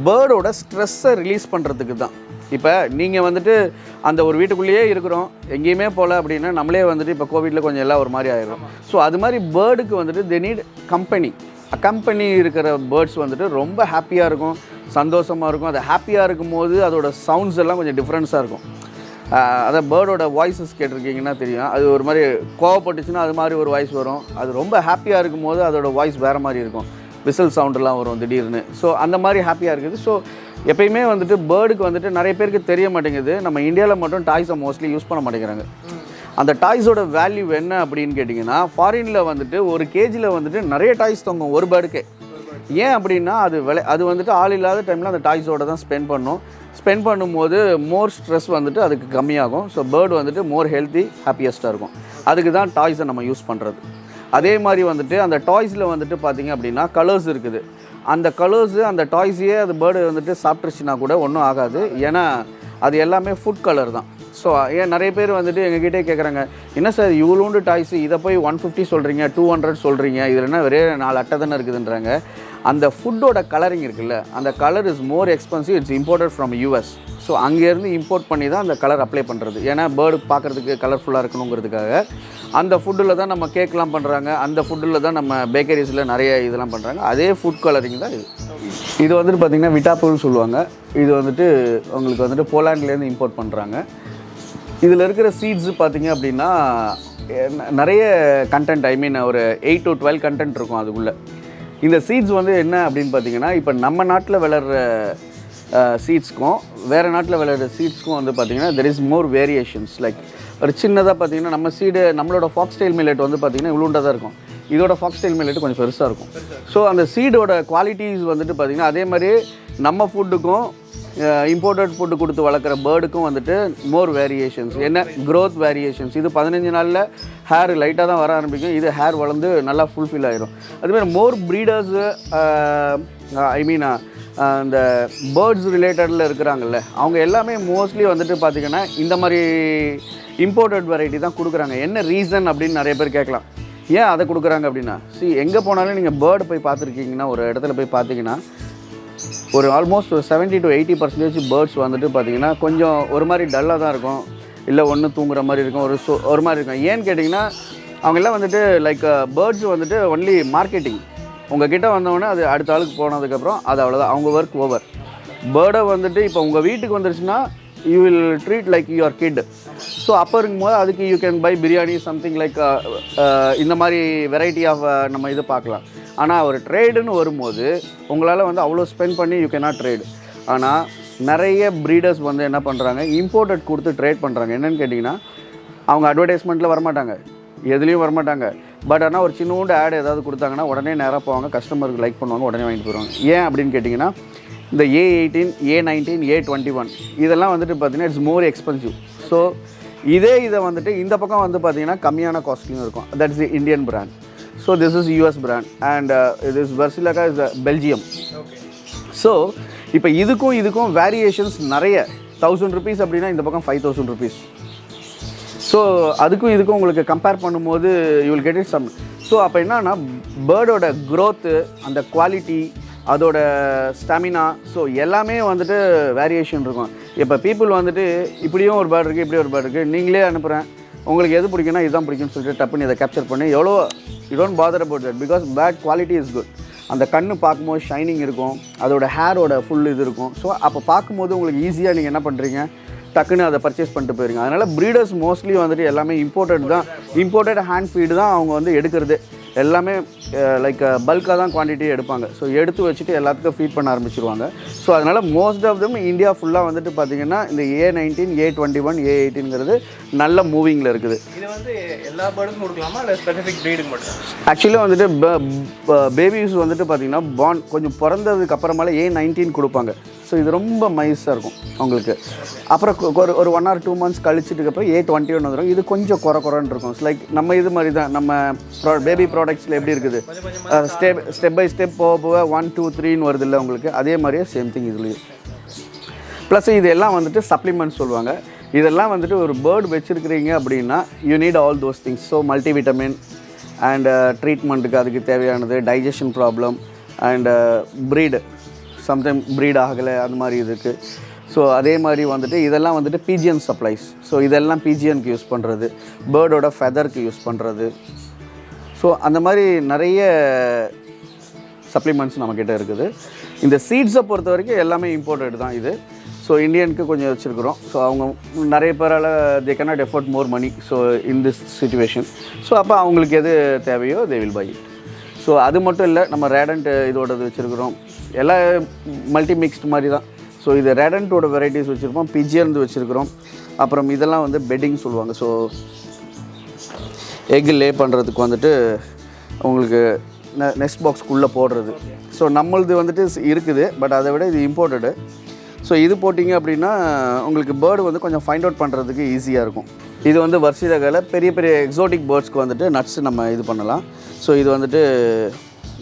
S1: பேர்டோட ஸ்ட்ரெஸ்ஸை ரிலீஸ் பண்ணுறதுக்கு தான். இப்போ நீங்கள் வந்துட்டு அந்த ஒரு வீட்டுக்குள்ளேயே இருக்கிறோம், எங்கேயுமே போகல அப்படின்னா நம்மளே வந்துட்டு இப்போ கோவிட்டில் கொஞ்சம் எல்லாம் ஒரு மாதிரி ஆயிடும். ஸோ அது மாதிரி பேர்டுக்கு வந்துட்டு தே நீட் கம்பெனி இருக்கிற பேர்ட்ஸ் வந்துட்டு ரொம்ப ஹாப்பியாக இருக்கும், சந்தோஷமாக இருக்கும். அது ஹாப்பியாக இருக்கும்போது அதோட சவுண்ட்ஸ் எல்லாம் கொஞ்சம் டிஃப்ரென்ஸாக இருக்கும். அதான் பேர்டோட வாய்ஸஸ் கேட்டிருக்கீங்கன்னா தெரியும். அது ஒரு மாதிரி கோவப்பட்டுச்சுன்னா அது மாதிரி ஒரு வாய்ஸ் வரும். அது ரொம்ப ஹாப்பியாக இருக்கும்போது அதோட வாய்ஸ் வேறு மாதிரி இருக்கும், விசில் சவுண்டெலாம் வரும் திடீர்னு. ஸோ அந்த மாதிரி ஹாப்பியாக இருக்குது. ஸோ எப்பயுமே வந்துட்டு பேர்டுக்கு வந்துட்டு நிறைய பேருக்கு தெரிய மாட்டேங்குது. நம்ம இந்தியாவில் மட்டும் டாய்ஸை மோஸ்ட்லி யூஸ் பண்ண மாட்டேங்கிறாங்க. அந்த டாய்ஸோட வேல்யூ என்ன அப்படின்னு கேட்டிங்கன்னா, ஃபாரினில் வந்துட்டு ஒரு கேஜியில் வந்துட்டு நிறைய டாய்ஸ் தொங்கும் ஒரு பேர்டுக்கே. ஏன் அப்படின்னா அது வந்துட்டு ஆள் இல்லாத டைமில் அந்த டாய்ஸோடு தான் ஸ்பெண்ட் பண்ணும்போது மோர் ஸ்ட்ரெஸ் வந்துட்டு அதுக்கு கம்மியாகும். ஸோ பேர்டு வந்துட்டு மோர் ஹெல்த்தி, ஹாப்பியஸ்ட்டாக இருக்கும். அதுக்கு தான் டாய்ஸை நம்ம யூஸ் பண்ணுறது. அதே மாதிரி வந்துட்டு அந்த டாய்ஸில் வந்துட்டு பார்த்திங்க அப்படின்னா கலர்ஸ் இருக்குது. அந்த கலர்ஸு அந்த டாய்ஸையே அது பேர்டு வந்துட்டு சாப்பிட்ருச்சுன்னா கூட ஒன்றும் ஆகாது. ஏன்னா அது எல்லாமே ஃபுட் கலர் தான். ஸோ ஏன் நிறைய பேர் வந்துட்டு எங்ககிட்டே கேட்குறாங்க, என்ன சார் இவ்வளோண்டு டாய்ஸு, இதை போய் 150 சொல்கிறீங்க, 200 சொல்கிறீங்க, இதில் என்ன வெறும் 4 அட்டை தானே இருக்குதுன்றாங்க. அந்த ஃபுட்டோட கலரிங் இருக்குல்ல, அந்த colour is more expensive. It's imported from US. So அங்கேருந்து இம்போர்ட் பண்ணி தான் அந்த கலர் அப்ளை பண்ணுறது. ஏன்னா பேர்டு பார்க்குறதுக்கு கலர்ஃபுல்லாக இருக்கணுங்கிறதுக்காக அந்த ஃபுட்டில் தான் நம்ம கேக்லாம் பண்ணுறாங்க, அந்த ஃபுட்டில் தான் நம்ம பேக்கரிஸில் நிறைய இதெல்லாம் பண்ணுறாங்க. அதே ஃபுட் கலரிங் தான் இது வந்துட்டு பார்த்திங்கன்னா விட்டாப்புன்னு சொல்லுவாங்க. இது வந்துட்டு உங்களுக்கு வந்துட்டு போலாண்ட்லேருந்து இம்போர்ட் பண்ணுறாங்க. இதில் இருக்கிற சீட்ஸு பார்த்திங்க அப்படின்னா நிறைய கண்டென்ட், ஐ மீன் ஒரு 8 to 12 கண்டென்ட் இருக்கும் அதுக்குள்ளே. இந்த சீட்ஸ் வந்து என்ன அப்படின்னு பார்த்தீங்கன்னா, இப்போ நம்ம நாட்டில் விளையிற சீட்ஸ்க்கும் வேறு நாட்டில் விளையிற சீட்ஸ்க்கும் வந்து பார்த்திங்கன்னா there is more variations. Like ஒரு சின்னதாக பார்த்திங்கன்னா நம்மளோட ஃபாக்ஸ்டெயில் மில்லட் வந்து பார்த்திங்கன்னா இவ்வளோண்டா தான் இருக்கும். இதோட ஃபாக்ஸ்டெயில் மில்லட் கொஞ்சம் பெருசாக இருக்கும். ஸோ அந்த சீடோட குவாலிட்டிஸ் வந்துட்டு பார்த்திங்கன்னா அதே மாதிரி நம்ம ஃபுட்டுக்கும் இம்போர்ட்டட் ஃபுட்டு கொடுத்து வளர்க்குற பேர்டுக்கும் வந்துட்டு மோர் வேரியேஷன்ஸ். என்ன க்ரோத் வேரியேஷன்ஸ். இது 15 நாளில் ஹேர் லைட்டாக தான் வர ஆரம்பிக்கும், இது ஹேர் வளர்ந்து நல்லா ஃபுல்ஃபில் ஆகிரும். அதுமாதிரி மோர் ப்ரீடர்ஸு, ஐ மீன் இந்த பேர்ட்ஸ் ரிலேட்டடில் இருக்கிறாங்கல்ல, அவங்க எல்லாமே மோஸ்ட்லி வந்துட்டு பார்த்திங்கன்னா இந்த மாதிரி இம்போர்ட்டட் வெரைட்டி தான் கொடுக்குறாங்க. என்ன ரீசன் அப்படின்னு நிறைய பேர் கேட்கலாம். ஏன் அதை கொடுக்குறாங்க அப்படின்னா, எங்கே போனாலும் நீங்கள் பேர்டு போய் பார்த்துருக்கீங்கன்னா, ஒரு இடத்துல போய் பார்த்தீங்கன்னா ஒரு ஆல்மோஸ்ட் ஒரு 70 to 80% பேர்ட்ஸ் வந்துட்டு பார்த்திங்கன்னா கொஞ்சம் ஒரு மாதிரி டல்லாக தான் இருக்கும், இல்லை ஒன்று தூங்குற மாதிரி இருக்கும், ஒரு மாதிரி இருக்கும். ஏன்னு கேட்டிங்கன்னா அவங்கெல்லாம் வந்துட்டு லைக் பேர்ட்ஸ் வந்துட்டு ஒன்லி மார்க்கெட்டிங். உங்ககிட்ட வந்தவொடனே அது அடுத்த ஆளுக்கு போனதுக்கப்புறம் அது அவ்வளோதான், அவங்க ஒர்க் ஓவர். பேர்டை வந்துட்டு இப்போ உங்கள் வீட்டுக்கு வந்துருச்சுன்னா you will treat like your kid. So அப்போ இருக்கும்போது அதுக்கு you can buy biryani something like இந்த மாதிரி வெரைட்டி ஆஃப் நம்ம இது பார்க்கலாம். ஆனால் ஒரு ட்ரேடுன்னு வரும்போது உங்களால் வந்து அவ்வளோ ஸ்பெண்ட் பண்ணி யூ கேனாட் ட்ரேடு. ஆனால் நிறைய ப்ரீடர்ஸ் வந்து என்ன பண்ணுறாங்க, இம்போர்ட்டட் கொடுத்து ட்ரேட் பண்ணுறாங்க. என்னென்னு கேட்டிங்கன்னா அவங்க அட்வர்டைஸ்மெண்ட்டில் வரமாட்டாங்க, எதுலேயும் வரமாட்டாங்க. பட் ஆனால் ஒரு சின்னோண்டு ஆட் ஏதாவது கொடுத்தாங்கன்னா உடனே நேராக போவாங்க, கஸ்டமருக்கு லைக் பண்ணுவாங்க, உடனே வாங்கிட்டு போயிடுவாங்க. ஏன் அப்படின்னு கேட்டிங்கன்னா இந்த A18, A19, A21 இதெல்லாம் வந்துட்டு பார்த்திங்கன்னா இட்ஸ் மோர் எக்ஸ்பென்சிவ். ஸோ இதை வந்துட்டு இந்த பக்கம் வந்து பார்த்திங்கன்னா கம்மியான காஸ்ட்லியும் இருக்கும். That's the Indian brand. So this is US brand and this வெர்சிலகா இஸ் பெல்ஜியம். ஸோ இப்போ இதுக்கும் வேரியேஷன்ஸ் நிறைய. 1000 rupees அப்படின்னா இந்த பக்கம் 5000 rupees. ஸோ இதுக்கும் உங்களுக்கு கம்பேர் பண்ணும்போது you will get it some. So அப்போ என்னன்னா பேர்டோட க்ரோத்து, அந்த குவாலிட்டி, அதோட ஸ்டாமினா, ஸோ எல்லாமே வந்துட்டு வேரியேஷன் இருக்கும். இப்போ பீப்புள் வந்துட்டு இப்படியும் ஒரு பேர்டு இருக்குது, இப்படி ஒரு பேர்டு இருக்குது, நீங்களே அனுப்புகிறேன், உங்களுக்கு எது பிடிக்குன்னா இதுதான் பிடிக்கும்னு சொல்லிட்டு டப்புன்னு இதை கேப்சர் பண்ணி எவ்வளோ you don't bother about that because bad quality is good. அந்த கண்ணு பார்க்கும்போது ஷைனிங் இருக்கும், அதோட ஹேரோட ஃபுல் இது இருக்கும். ஸோ அப்போ பார்க்கும்போது உங்களுக்கு ஈஸியாக நீங்கள் என்ன பண்ணுறீங்க, டக்குன்னு அதை பர்ச்சேஸ் பண்ணிட்டு போயிருங்க. அதனால் ப்ரீடர்ஸ் மோஸ்ட்லி வந்துட்டு எல்லாமே இம்போர்ட்டட் ஹேண்ட் ஃபீடு தான் அவங்க வந்து எடுக்கிறது. எல்லாமே லைக் பல்காக தான் குவான்டிட்டி எடுப்பாங்க. ஸோ எடுத்து வச்சுட்டு எல்லாத்துக்கும் ஃபீட் பண்ண ஆரம்பிச்சிருவாங்க. ஸோ அதனால் மோஸ்ட் ஆஃப் தம் இந்தியா ஃபுல்லாக வந்துட்டு பார்த்திங்கன்னா இந்த A19, A21, A18ங்கிறது நல்ல மூவிங்கில் இருக்குது.
S2: இது வந்து எல்லா பேர்டுக்கும் கொடுக்கலாமா இல்லை ஸ்பெசிஃபிக் ப்ரீடுக்கு மட்டும்?
S1: ஆக்சுவலி வந்துட்டு பேபிஸ் வந்துட்டு பார்த்திங்கன்னா கொஞ்சம் பிறந்ததுக்கு அப்புறமால A19 கொடுப்பாங்க. ஸோ இது ரொம்ப மைஸாக இருக்கும் அவங்களுக்கு. அப்புறம் ஒரு 1 or 2 months கழிச்சிட்டுக்கப்புறம் A21 வந்துடும். இது கொஞ்சம் குறைன்னு இருக்கும். லைக் நம்ம இது மாதிரி தான் நம்ம பேபி ப்ராடக்ட்ஸில் எப்படி இருக்குது, ஸ்டெப் பை ஸ்டெப் போக 1, 2, 3ன்னு வருது இல்லை உங்களுக்கு, அதே மாதிரியே சேம் திங் இதுலேயும். ப்ளஸ் இது எல்லாம் வந்துட்டு சப்ளிமெண்ட்ஸ் சொல்லுவாங்க. இதெல்லாம் வந்துட்டு ஒரு பேர்டு வச்சுருக்கிறீங்க அப்படின்னா you need all those things. So multivitamin and ட்ரீட்மெண்ட்டுக்கு அதுக்கு தேவையானது, digestion problem and breed sometime breed ஆகலை அந்த மாதிரி இதுக்கு. ஸோ அதே மாதிரி வந்துட்டு இதெல்லாம் வந்துட்டு பிஜிஎன் சப்ளைஸ். ஸோ இதெல்லாம் பிஜிஎனுக்கு யூஸ் பண்ணுறது, பேர்டோட ஃபெதருக்கு யூஸ் பண்ணுறது. ஸோ அந்த மாதிரி நிறைய சப்ளிமெண்ட்ஸ் நம்மக்கிட்ட இருக்குது. இந்த சீட்ஸை பொறுத்த வரைக்கும் எல்லாமே இம்போர்ட்டட் தான் இது. ஸோ இந்தியனுக்கு கொஞ்சம் வச்சுருக்குறோம். ஸோ அவங்க நிறைய பேரால் they cannot afford more money. So in this situation so அப்போ அவங்களுக்கு எது தேவையோ they will buy it. So அது மட்டும் இல்லை, நம்ம ரேடண்ட் இதோடது வச்சுருக்குறோம். எல்லாம் மல்டி மிக்ஸ்டு மாதிரி தான். ஸோ இது ரேடண்ட்டோட வெரைட்டிஸ் வச்சுருப்போம், பிஜியன் வச்சுருக்குறோம். அப்புறம் இதெல்லாம் வந்து பெட்டிங் சொல்லுவாங்க. ஸோ எக் லே பண்ணுறதுக்கு வந்துட்டு உங்களுக்கு நெஸ்ட் பாக்ஸ்க்குள்ளே போடுறது. ஸோ நம்மளது வந்துட்டு இருக்குது, பட் அதை விட இது இம்போர்ட்டடு. ஸோ இது போட்டிங்க அப்படின்னா உங்களுக்கு பேர்டு வந்து கொஞ்சம் ஃபைண்ட் அவுட் பண்ணுறதுக்கு ஈஸியாக இருக்கும். இது வந்து வர்சிலகால பெரிய பெரிய எக்ஸோட்டிக் பேர்ட்ஸ்க்கு வந்துட்டு நட்ஸ் நம்ம இது பண்ணலாம். ஸோ இது வந்துட்டு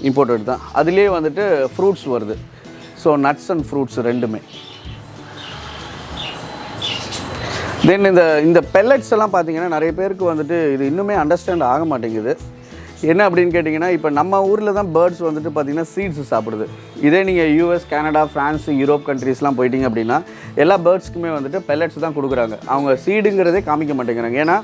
S1: இம்போர்ட்டட் தான். அதுலேயே வந்துட்டு ஃப்ரூட்ஸ் வருது. ஸோ நட்ஸ் அண்ட் ஃப்ரூட்ஸ் ரெண்டுமே. தென் இந்த பெல்லட்ஸ் எல்லாம் பார்த்தீங்கன்னா நிறைய பேருக்கு வந்துட்டு இது இன்னுமே அண்டர்ஸ்டாண்ட் ஆக மாட்டேங்குது. என்ன அப்படின்னு கேட்டிங்கன்னா இப்போ நம்ம ஊரில் தான் பேர்ட்ஸ் வந்துட்டு பார்த்திங்கன்னா சீட்ஸ் சாப்பிடுது. இதே நீங்கள் US, கனடா, ஃப்ரான்ஸ், யூரோப் கண்ட்ரீஸ்லாம் போயிட்டீங்க அப்படின்னா எல்லா பேர்ட்ஸ்க்குமே வந்துட்டு பெல்லட்ஸ் தான் கொடுக்குறாங்க. அவங்க சீடுங்கிறதே காமிக்க மாட்டேங்கிறாங்க. ஏன்னா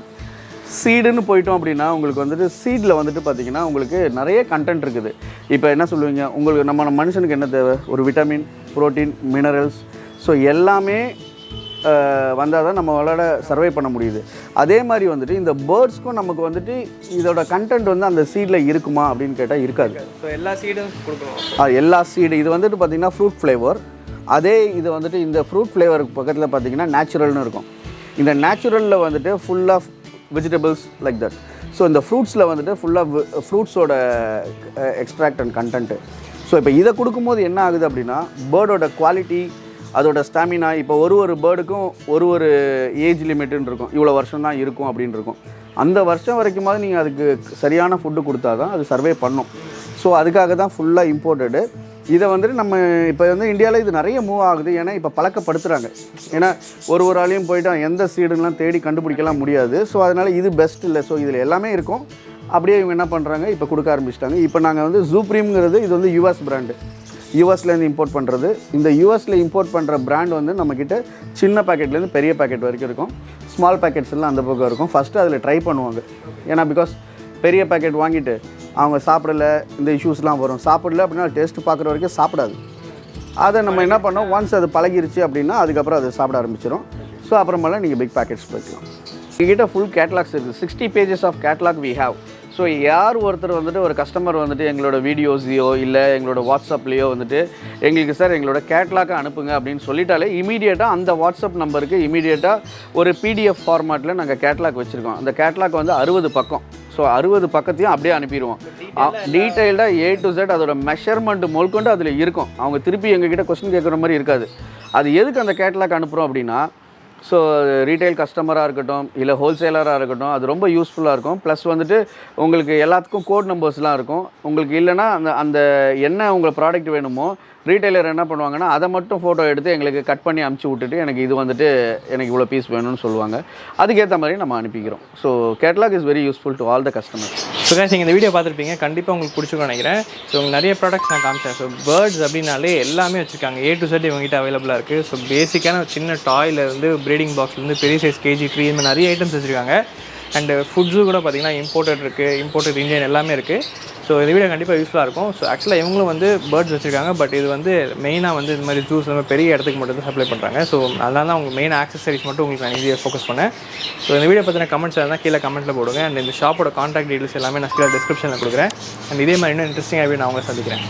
S1: சீடுன்னு போயிட்டோம் அப்படின்னா உங்களுக்கு வந்துட்டு சீடில் வந்துட்டு பார்த்திங்கன்னா உங்களுக்கு நிறைய கண்டென்ட் இருக்குது. இப்போ என்ன சொல்லுவீங்க, உங்களுக்கு நம்ம மனுஷனுக்கு என்ன தேவை, ஒரு விட்டமின், ப்ரோட்டீன், மினரல்ஸ், ஸோ எல்லாமே வந்தால் தான் நம்மளால சர்வை பண்ண முடியுது. அதே மாதிரி வந்துட்டு இந்த பேர்ட்ஸ்க்கும் நமக்கு வந்துட்டு இதோட கண்டென்ட் வந்து அந்த சீடில் இருக்குமா அப்படின்னு கேட்டால் இருக்காது.
S2: ஸோ எல்லா சீடும் கொடுக்கணும்.
S1: எல்லா சீடு இது வந்துட்டு பார்த்திங்கன்னா ஃப்ரூட் ஃப்ளேவர். அதே இது வந்துட்டு இந்த ஃப்ரூட் ஃப்ளேவருக்கு பக்கத்தில் பார்த்திங்கன்னா நேச்சுரல்னு இருக்கும். இந்த நேச்சுரலில் வந்துட்டு full of vegetables like that. So இந்த ஃப்ரூட்ஸில் வந்துட்டு ஃபுல்லாக ஃப்ரூட்ஸோட எக்ஸ்ட்ராக்ட் அண்ட் கண்டென்ட்டு. ஸோ இப்போ இதை கொடுக்கும்போது என்ன ஆகுது அப்படின்னா பேர்டோட குவாலிட்டி, அதோட ஸ்டாமினா, இப்போ ஒரு பேர்டுக்கும் ஒரு ஏஜ் லிமிட்டுன்னு இருக்கும், இவ்வளோ வருஷம் தான் இருக்கும் அப்படின்னு இருக்கும். அந்த வருஷம் வரைக்குமாவது நீங்கள் அதுக்கு சரியான ஃபுட்டு கொடுத்தா தான் அது சர்வே பண்ணும். ஸோ அதுக்காக தான் ஃபுல்லாக இம்போர்ட்டடு. இதை வந்துட்டு நம்ம இப்போ வந்து இந்தியாவில் இது நிறைய மூவ் ஆகுது. ஏன்னா இப்போ பழக்கப்படுத்துகிறாங்க. ஏன்னா ஒரு ஆளையும் போய்ட்டு எந்த சீடுலாம் தேடி கண்டுபிடிக்கலாம் முடியாது. ஸோ அதனால் இது பெஸ்ட் இல்லை. ஸோ இதில் எல்லாமே இருக்கும். அப்படியே இவங்க என்ன பண்ணுறாங்க, இப்போ கொடுக்க ஆரம்பிச்சிட்டாங்க. இப்போ நாங்கள் வந்து ஜூப்ரீம்ங்கிறது இது வந்து US பிராண்டு, யூஎஸ்லேருந்து இம்போர்ட் பண்ணுறது. இந்த யூஎஸில் இம்போர்ட் பண்ணுற பிராண்ட் வந்து நம்மக்கிட்ட சின்ன பேக்கெட்லேருந்து பெரிய பேக்கெட் வரைக்கும் இருக்கும். ஸ்மால் பேக்கெட்ஸ் எல்லாம் அந்த பக்கம் இருக்கும். ஃபஸ்ட்டு அதில் ட்ரை பண்ணுவாங்க. ஏன்னா பிகாஸ் பெரிய பேக்கெட் வாங்கிட்டு அவங்க சாப்பிடல, இந்த இஷ்யூஸ்லாம் வரும். சாப்பிடல அப்படின்னா டேஸ்ட்டு பார்க்குற வரைக்கும் சாப்பிடாது. அதை நம்ம என்ன பண்ணோம், ஒன்ஸ் அது பழகிருச்சு அப்படின்னா அதுக்கப்புறம் அது சாப்பிட ஆரம்பிச்சிடும். ஸோ அப்புறமெல்லாம் நீங்கள் பிக் பேக்கெட்ஸ் போய்க்கலாம். எங்ககிட்ட ஃபுல் கேட்லாக்ஸ் இருக்குது. 60 pages of catalogue we have. So யார் ஒருத்தர் வந்துட்டு ஒரு கஸ்டமர் வந்துட்டு எங்களோட வீடியோஸையோ இல்லை எங்களோட வாட்ஸ்அப்லேயோ வந்துட்டு எங்களுக்கு சார் எங்களோட கேட்லாக்கை அனுப்புங்க அப்படின்னு சொல்லிட்டாலே இமீடியட்டாக அந்த வாட்ஸ்அப் நம்பருக்கு இமீடியட்டாக ஒரு PDF ஃபார்மேட்டில் நாங்கள் கேட்லாக் வச்சுருக்கோம். அந்த கேட்லாக் வந்து 60 பக்கம். ஸோ 60 பக்கத்தையும் அப்படியே அனுப்பிடுவோம். டீட்டெயில்டாக A to Z அதோட மெஷர்மெண்ட் முதற்கொண்டு அதில் இருக்கும். அவங்க திருப்பி எங்ககிட்ட கொஸ்டின் கேட்குற மாதிரி இருக்காது. அது எதுக்கு அந்த கேட்லாக் அனுப்புகிறோம் அப்படின்னா, ஸோ ரீட்டைல் கஸ்டமராக இருக்கட்டும் இல்லை ஹோல்சேலராக இருக்கட்டும், அது ரொம்ப யூஸ்ஃபுல்லாக இருக்கும். ப்ளஸ் வந்துட்டு உங்களுக்கு எல்லாத்துக்கும் கோட் நம்பர்ஸ்லாம் இருக்கும். உங்களுக்கு இல்லைனா அந்த என்ன உங்கள் ப்ராடக்ட் வேணுமோ ரீட்டைலர் என்ன பண்ணுவாங்கன்னா அதை மட்டும் ஃபோட்டோ எடுத்து எங்களுக்கு கட் பண்ணி அமுச்சு விட்டுட்டு எனக்கு இது வந்துட்டு எனக்கு இவ்வளோ பீஸ் வேணும்னு சொல்லுவாங்க. அதுக்கேற்ற மாதிரி நம்ம அனுப்பிக்கிறோம். So catalogue is very useful to all the customers.
S2: So guys, நீங்கள் இந்த வீடியோ பார்த்துருப்பீங்க, கண்டிப்பாக உங்களுக்கு பிடிச்சிருக்கும்னு நினைக்கிறேன். ஸோ உங்களுக்கு நிறைய ப்ராடக்ட்ஸ் நான் காமிச்சேன். ஸோ பேர்ட்ஸ் அப்படின்னாலே எல்லாமே வச்சுருக்காங்க. A to Z இவங்ககிட்ட அவைலபிளாக இருக்குது. ஸோ பேசிக்கான சின்ன டாய்லேருந்து ப்ரீடிங் பாக்ஸ்லேருந்து பெரிய சைஸ் கேஜி ட்ரீ இந்த மாதிரி நிறைய ஐட்டம்ஸ் வச்சுருக்காங்க. அண்டு ஃபுட்ஸு கூட பார்த்திங்கன்னா இம்போர்ட்டட் இருக்குது, இம்போர்ட்டட் இந்தியன் எல்லாமே இருக்குது. ஸோ இந்த வீடியோ கண்டிப்பாக யூஸ்ஃபுல்லாக இருக்கும். ஸோ ஆக்சுவலாக இவங்களும் வந்து பேர்ட்ஸ் வச்சுருக்காங்க. பட் இது வந்து மெயினாக வந்து இந்த மாதிரி ஜூஸ் இந்த பெரிய இடத்துக்கு மட்டும் தான் சப்ளை பண்ணுறாங்க. ஸோ அதனால தான் அவங்க மெயின் ஆக்சசரிஸ் மட்டும் உங்களுக்கு நான் இந்தியா ஃபோக்கஸ் பண்ணேன். ஸோ இந்த வீடியோ பற்றின கமெண்ட்ஸ் இருந்தால் கீழே கமெண்ட்டில் போடுங்க. அண்ட் இந்த ஷாப்போட கான்டாக்ட் டீட்டெயில்ஸ் எல்லாமே நான் கீழே டிஸ்கிரிப்ஷனில் கொடுக்குறேன். அண்ட் இதே மாதிரி இன்னும் இன்ட்ரெஸ்டிங்காக நான் உங்களை சந்திக்கிறேன்.